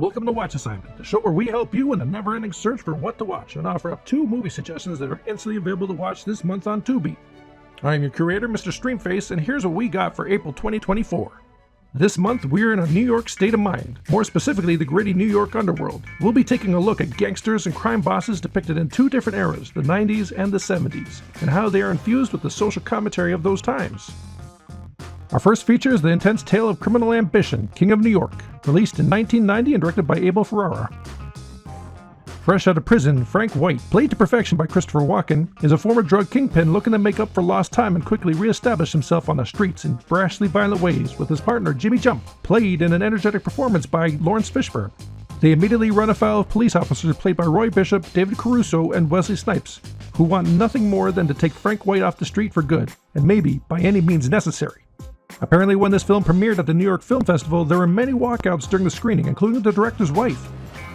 Welcome to Watch Assignment, the show where we help you in the never-ending search for what to watch and offer up 2 movie suggestions that are instantly available to watch this month on Tubi. I'm your curator, Mr. Streamface, and here's what we got for April 2024. This month, we're in a New York state of mind, more specifically the gritty New York underworld. We'll be taking a look at gangsters and crime bosses depicted in 2 different eras, the 90s and the 70s, and how they are infused with the social commentary of those times. Our first feature is the intense tale of criminal ambition, King of New York, released in 1990 and directed by Abel Ferrara. Fresh out of prison, Frank White, played to perfection by Christopher Walken, is a former drug kingpin looking to make up for lost time and quickly re-establish himself on the streets in brashly violent ways with his partner Jimmy Jump, played in an energetic performance by Lawrence Fishburne. They immediately run afoul of police officers played by Roy Bishop, David Caruso, and Wesley Snipes, who want nothing more than to take Frank White off the street for good, and maybe by any means necessary. Apparently, when this film premiered at the New York Film Festival, there were many walkouts during the screening, including the director's wife.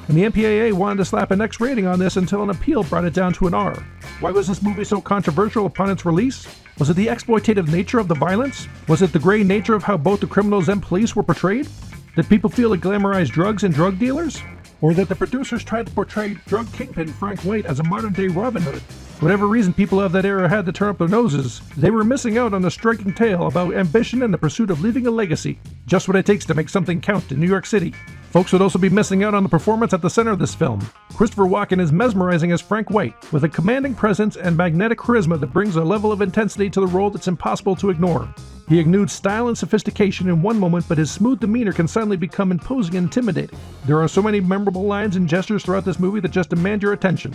And the MPAA wanted to slap an X rating on this until an appeal brought it down to an R. Why was this movie so controversial upon its release? Was it the exploitative nature of the violence? Was it the gray nature of how both the criminals and police were portrayed? Did people feel it glamorized drugs and drug dealers? Or that the producers tried to portray drug kingpin Frank White as a modern-day Robin Hood? Whatever reason people of that era had to turn up their noses, they were missing out on a striking tale about ambition and the pursuit of leaving a legacy. Just what it takes to make something count in New York City. Folks would also be missing out on the performance at the center of this film. Christopher Walken is mesmerizing as Frank White, with a commanding presence and magnetic charisma that brings a level of intensity to the role that's impossible to ignore. He exudes style and sophistication in one moment, but his smooth demeanor can suddenly become imposing and intimidating. There are so many memorable lines and gestures throughout this movie that just demand your attention.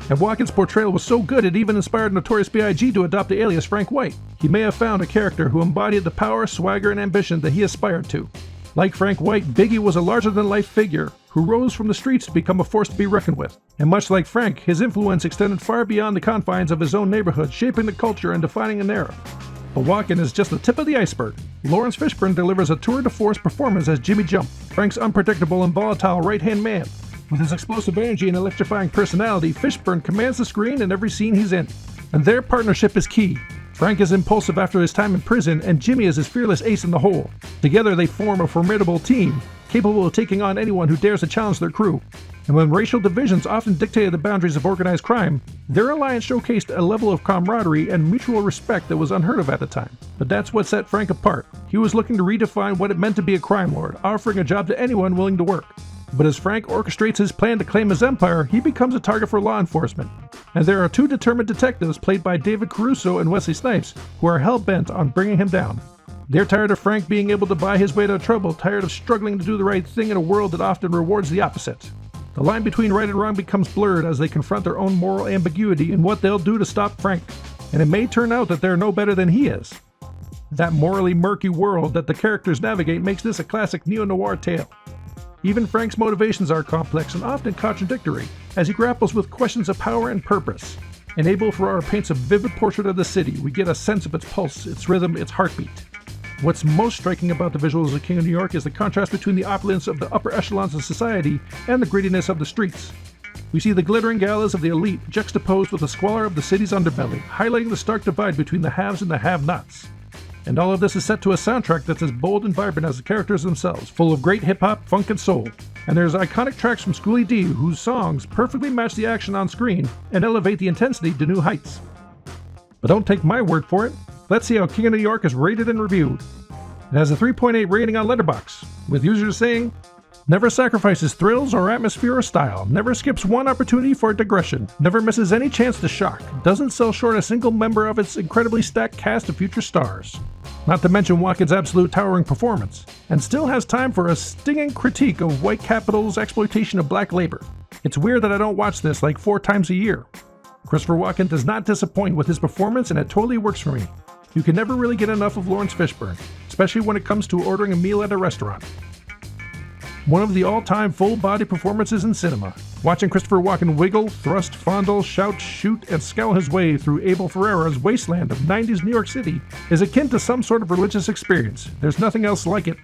And Walken's portrayal was so good it even inspired Notorious B.I.G. to adopt the alias Frank White. He may have found a character who embodied the power, swagger, and ambition that he aspired to. Like Frank White, Biggie was a larger-than-life figure who rose from the streets to become a force to be reckoned with. And much like Frank, his influence extended far beyond the confines of his own neighborhood, shaping the culture and defining an era. But Walken is just the tip of the iceberg. Lawrence Fishburne delivers a tour-de-force performance as Jimmy Jump, Frank's unpredictable and volatile right-hand man. With his explosive energy and electrifying personality, Fishburne commands the screen in every scene he's in. And their partnership is key. Frank is impulsive after his time in prison, and Jimmy is his fearless ace in the hole. Together they form a formidable team, capable of taking on anyone who dares to challenge their crew. And when racial divisions often dictated the boundaries of organized crime, their alliance showcased a level of camaraderie and mutual respect that was unheard of at the time. But that's what set Frank apart. He was looking to redefine what it meant to be a crime lord, offering a job to anyone willing to work. But as Frank orchestrates his plan to claim his empire, he becomes a target for law enforcement. And there are 2 determined detectives played by David Caruso and Wesley Snipes who are hell-bent on bringing him down. They're tired of Frank being able to buy his way out of trouble, tired of struggling to do the right thing in a world that often rewards the opposite. The line between right and wrong becomes blurred as they confront their own moral ambiguity and what they'll do to stop Frank. And it may turn out that they're no better than he is. That morally murky world that the characters navigate makes this a classic neo-noir tale. Even Frank's motivations are complex and often contradictory, as he grapples with questions of power and purpose. And Abel Ferrara paints a vivid portrait of the city. We get a sense of its pulse, its rhythm, its heartbeat. What's most striking about the visuals of King of New York is the contrast between the opulence of the upper echelons of society and the grittiness of the streets. We see the glittering galas of the elite juxtaposed with the squalor of the city's underbelly, highlighting the stark divide between the haves and the have-nots. And all of this is set to a soundtrack that's as bold and vibrant as the characters themselves, full of great hip-hop, funk, and soul. And there's iconic tracks from Schoolie D, whose songs perfectly match the action on screen and elevate the intensity to new heights. But don't take my word for it. Let's see how King of New York is rated and reviewed. It has a 3.8 rating on Letterboxd, with users saying, "Never sacrifices thrills or atmosphere or style, never skips one opportunity for digression, never misses any chance to shock, doesn't sell short a single member of its incredibly stacked cast of future stars." Not to mention Walken's absolute towering performance, and still has time for a stinging critique of white capital's exploitation of black labor. It's weird that I don't watch this like 4 times a year. Christopher Walken does not disappoint with his performance, and it totally works for me. You can never really get enough of Lawrence Fishburne, especially when it comes to ordering a meal at a restaurant. One of the all-time full-body performances in cinema. Watching Christopher Walken wiggle, thrust, fondle, shout, shoot, and scowl his way through Abel Ferrara's wasteland of 90s New York City is akin to some sort of religious experience. There's nothing else like it.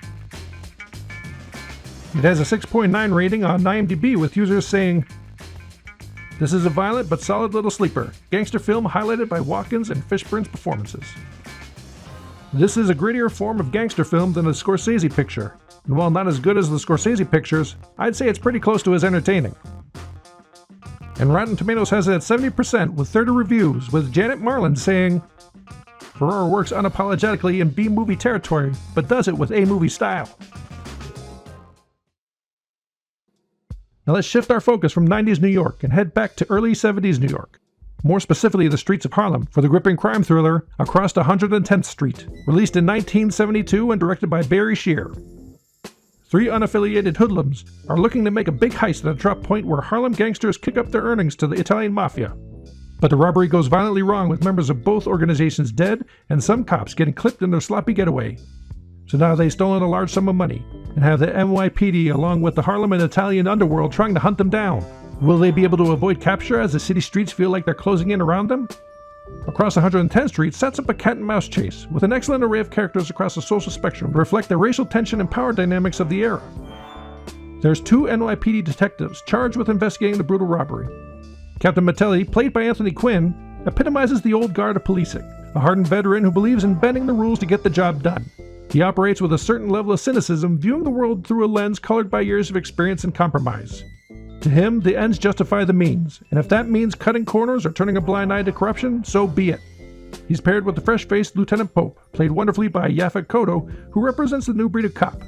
It has a 6.9 rating on IMDb, with users saying, "This is a violent but solid little sleeper. Gangster film highlighted by Walken's and Fishburne's performances." This is a grittier form of gangster film than a Scorsese picture. and while not as good as the Scorsese pictures, I'd say it's pretty close to as entertaining. And Rotten Tomatoes has it at 70% with 30 reviews, with Janet Marlin saying, Ferrara works unapologetically in B-movie territory, but does it with A-movie style. Now let's shift our focus from 90s New York and head back to early 70s New York. More specifically, the streets of Harlem, for the gripping crime thriller Across 110th Street, released in 1972 and directed by Barry Shear. Three unaffiliated hoodlums are looking to make a big heist at a drop point where Harlem gangsters kick up their earnings to the Italian mafia. But the robbery goes violently wrong with members of both organizations dead and some cops getting clipped in their sloppy getaway. So now they've stolen a large sum of money and have the NYPD along with the Harlem and Italian underworld trying to hunt them down. Will they be able to avoid capture as the city streets feel like they're closing in around them? Across 110th Street sets up a cat-and-mouse chase with an excellent array of characters across the social spectrum to reflect the racial tension and power dynamics of the era. There's two NYPD detectives charged with investigating the brutal robbery. Captain Mattelli, played by Anthony Quinn, epitomizes the old guard of policing, a hardened veteran who believes in bending the rules to get the job done. He operates with a certain level of cynicism, viewing the world through a lens colored by years of experience and compromise. To him, the ends justify the means, and if that means cutting corners or turning a blind eye to corruption, so be it. He's paired with the fresh-faced Lieutenant Pope, played wonderfully by Yaphet Kotto, who represents the new breed of cop.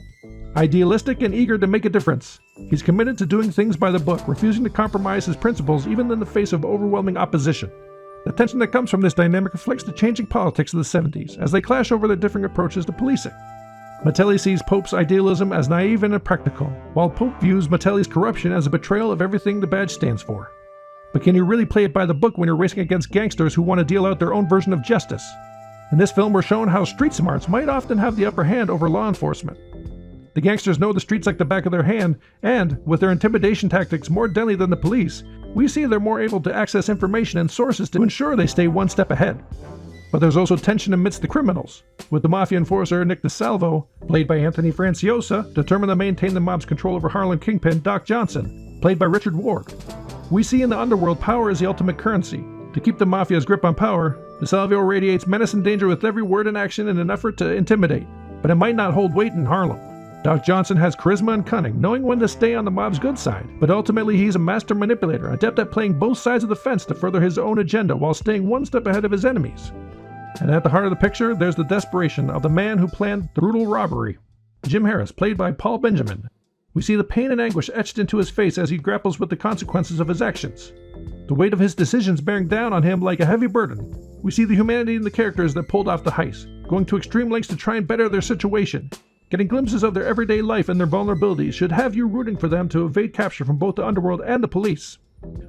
Idealistic and eager to make a difference, he's committed to doing things by the book, refusing to compromise his principles even in the face of overwhelming opposition. The tension that comes from this dynamic reflects the changing politics of the 70s, as they clash over their differing approaches to policing. Mattelli sees Pope's idealism as naive and impractical, while Pope views Mattelli's corruption as a betrayal of everything the badge stands for. But can you really play it by the book when you're racing against gangsters who want to deal out their own version of justice? In this film, we're shown how street smarts might often have the upper hand over law enforcement. The gangsters know the streets like the back of their hand, and, with their intimidation tactics more deadly than the police, we see they're more able to access information and sources to ensure they stay one step ahead. But there's also tension amidst the criminals, with the mafia enforcer Nick DeSalvo, played by Anthony Franciosa, determined to maintain the mob's control over Harlem kingpin Doc Johnson, played by Richard Ward. We see in the underworld power is the ultimate currency. To keep the mafia's grip on power, DeSalvo radiates menace and danger with every word and action in an effort to intimidate, but it might not hold weight in Harlem. Doc Johnson has charisma and cunning, knowing when to stay on the mob's good side, but ultimately he's a master manipulator, adept at playing both sides of the fence to further his own agenda while staying one step ahead of his enemies. And at the heart of the picture, there's the desperation of the man who planned the brutal robbery. Jim Harris, played by Paul Benjamin. We see the pain and anguish etched into his face as he grapples with the consequences of his actions. The weight of his decisions bearing down on him like a heavy burden. We see the humanity in the characters that pulled off the heist, going to extreme lengths to try and better their situation. Getting glimpses of their everyday life and their vulnerabilities should have you rooting for them to evade capture from both the underworld and the police.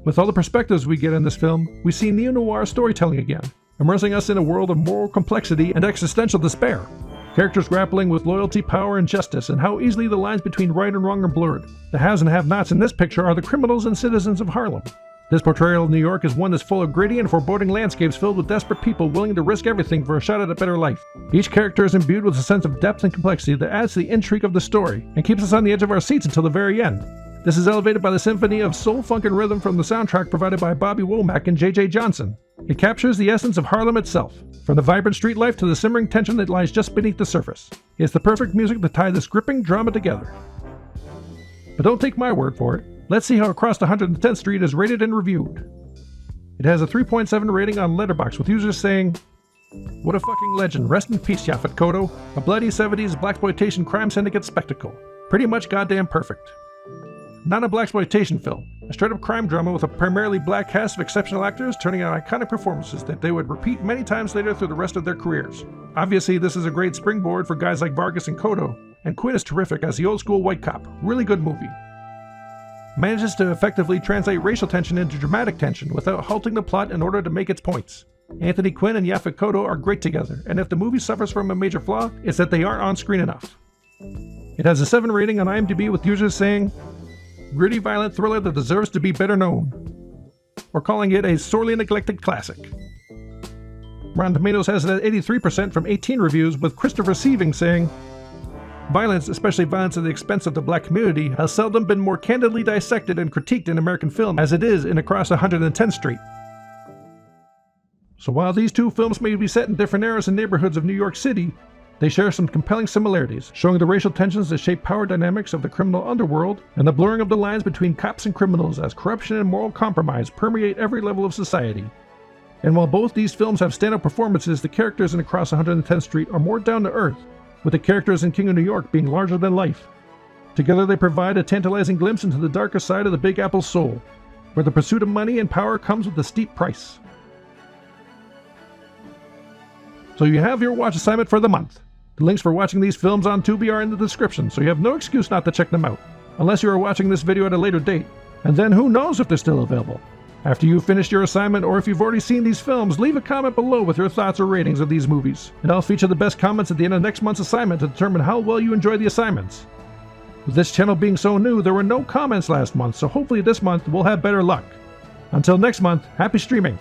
With all the perspectives we get in this film, we see neo-noir storytelling again, immersing us in a world of moral complexity and existential despair. Characters grappling with loyalty, power, and justice, and how easily the lines between right and wrong are blurred. The haves and have-nots in this picture are the criminals and citizens of Harlem. This portrayal of New York is one that's full of gritty and foreboding landscapes filled with desperate people willing to risk everything for a shot at a better life. Each character is imbued with a sense of depth and complexity that adds to the intrigue of the story, and keeps us on the edge of our seats until the very end. This is elevated by the symphony of soul, funk, and rhythm from the soundtrack provided by Bobby Womack and J.J. Johnson. It captures the essence of Harlem itself, from the vibrant street life to the simmering tension that lies just beneath the surface. It's the perfect music to tie this gripping drama together. But don't take my word for it. Let's see how Across 110th Street is rated and reviewed. It has a 3.7 rating on Letterboxd, with users saying, "What a fucking legend, rest in peace Yaphet Kotto, a bloody 70s Blaxploitation crime syndicate spectacle. Pretty much goddamn perfect." Not a Blaxploitation film, a straight-up crime drama with a primarily black cast of exceptional actors turning out iconic performances that they would repeat many times later through the rest of their careers. Obviously, this is a great springboard for guys like Vargas and Kotto, and Quinn is terrific as the old-school white cop. Really good movie. Manages to effectively translate racial tension into dramatic tension without halting the plot in order to make its points. Anthony Quinn and Yaphet Kotto are great together, and if the movie suffers from a major flaw, it's that they aren't on screen enough. It has a 7 rating on IMDb, with users saying, "Gritty, violent thriller that deserves to be better known," or calling it a sorely neglected classic. Rotten Tomatoes has it at 83% from 18 reviews, with Christopher Sieving saying, "Violence, especially violence at the expense of the black community, has seldom been more candidly dissected and critiqued in American film as it is in Across 110th Street." So while these two films may be set in different eras and neighborhoods of New York City, They share some compelling similarities, showing the racial tensions that shape power dynamics of the criminal underworld and the blurring of the lines between cops and criminals as corruption and moral compromise permeate every level of society. And while both these films have stand-up performances, the characters in Across 110th Street are more down-to-earth, with the characters in King of New York being larger than life. Together they provide a tantalizing glimpse into the darker side of the Big Apple's soul, where the pursuit of money and power comes with a steep price. So you have your watch assignment for the month. The links for watching these films on Tubi are in the description, so you have no excuse not to check them out, unless you are watching this video at a later date, and then who knows if they're still available. After you've finished your assignment, or if you've already seen these films, leave a comment below with your thoughts or ratings of these movies, and I'll feature the best comments at the end of next month's assignment to determine how well you enjoy the assignments. With this channel being so new, there were no comments last month, so hopefully this month we'll have better luck. Until next month, happy streaming!